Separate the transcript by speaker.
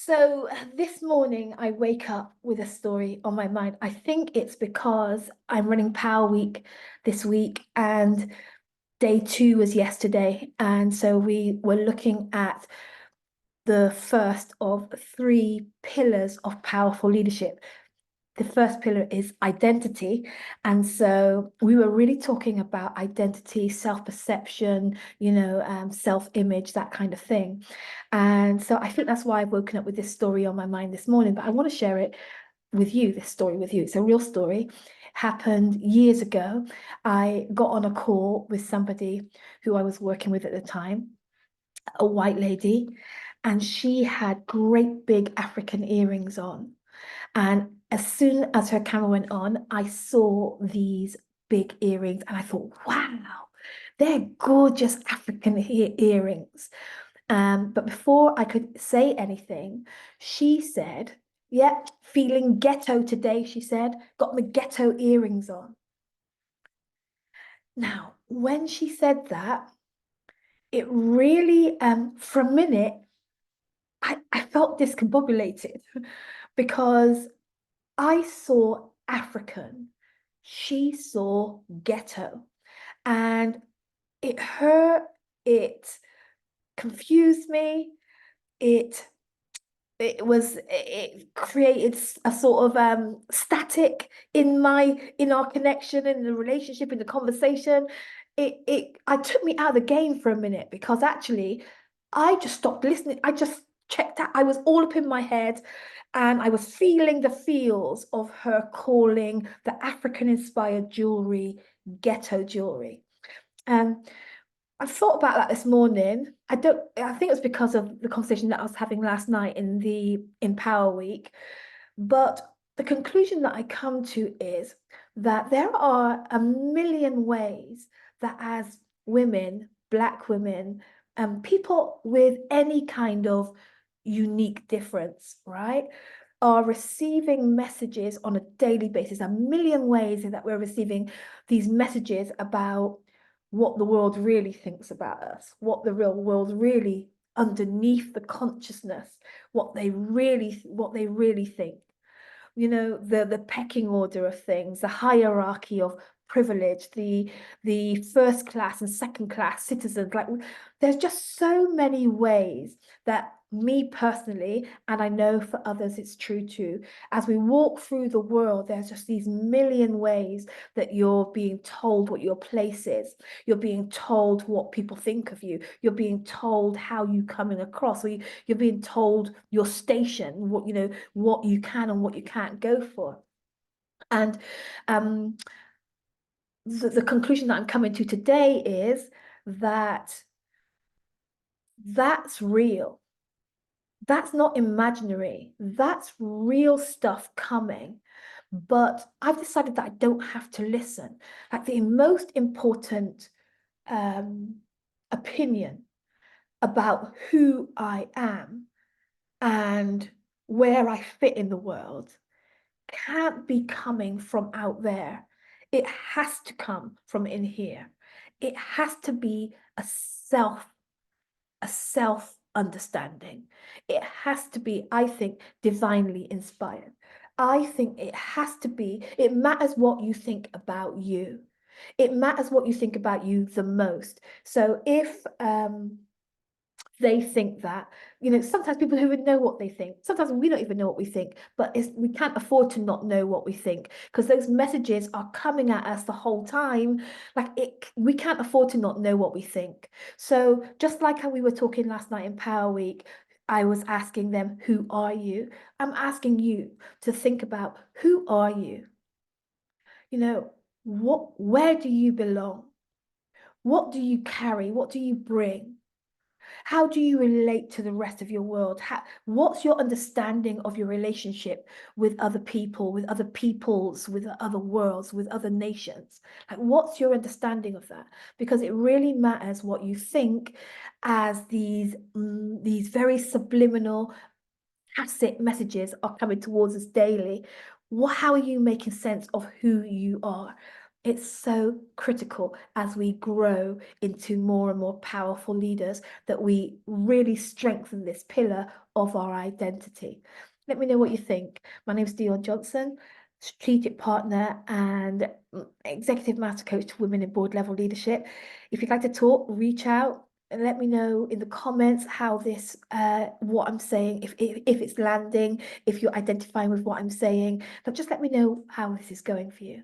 Speaker 1: So this morning I wake up with a story on my mind. I think it's because I'm running Power Week this week and day two was yesterday. And so we were looking at the first of three pillars of powerful leadership. The first pillar is identity. And so we were really talking about identity, self-perception, self-image, that kind of thing. And so I think that's why I've woken up with this story on my mind this morning. But I want to share it with you, this story with you. It's a real story. Happened years ago. I got on a call with somebody who I was working with at the time, a white lady, and she had great big African earrings on. And as soon as her camera went on, I saw these big earrings and I thought, wow, they're gorgeous African earrings. But before I could say anything, she said, "Yep, feeling ghetto today," she said, "got my ghetto earrings on." Now, when she said that, it really, for a minute, I felt discombobulated because I saw African, she saw ghetto, and it hurt, it confused me, it it created a sort of static in our connection, in the relationship, in the conversation. I took me out of the game for a minute because actually I just stopped listening. I just checked out. I was all up in my head and I was feeling the feels of her calling the African inspired jewelry ghetto jewelry. Um, I thought about that this morning. I think it was because of the conversation that I was having last night in Power Week. But the conclusion that I come to is that there are a million ways that as women, Black women, people with any kind of unique difference, right, are receiving messages on a daily basis, a million ways that we're receiving these messages about what the world really thinks about us, what the real world really underneath the consciousness, what they really think. The pecking order of things, the hierarchy of privilege, the first class and second class citizens. Like there's just so many ways that me personally, and I know for others it's true too, as we walk through the world, there's just these million ways that you're being told what your place is. You're being told what people think of you. You're being told how you coming across, or you're being told your station, what you can and what you can't go for. And um, the conclusion that I'm coming to today is that that's real. That's not imaginary. That's real stuff coming. But I've decided that I don't have to listen. Like the most important um, opinion about who I am and where I fit in the world can't be coming from out there. It has to come from in here. It has to be a self understanding. It has to be, I think, divinely inspired. I think it matters what you think about you. It matters what you think about you the most. So if they think that, sometimes people who would know what they think, sometimes we don't even know what we think, but we can't afford to not know what we think because those messages are coming at us the whole time. We can't afford to not know what we think. So just like how we were talking last night in Power Week, I was asking them, who are you? I'm asking you to think about, who are you? Where do you belong? What do you carry? What do you bring? How do you relate to the rest of your world? What's your understanding of your relationship with other people, with other peoples, with other worlds, with other nations? Like, what's your understanding of that? Because it really matters what you think as these very subliminal, tacit messages are coming towards us daily. How are you making sense of who you are? It's so critical as we grow into more and more powerful leaders that we really strengthen this pillar of our identity. Let me know what you think. My name is Dion Johnson, strategic partner and executive master coach to women in board level leadership. If you'd like to talk, reach out and let me know in the comments how this what I'm saying, if it's landing, if you're identifying with what I'm saying, but just let me know how this is going for you.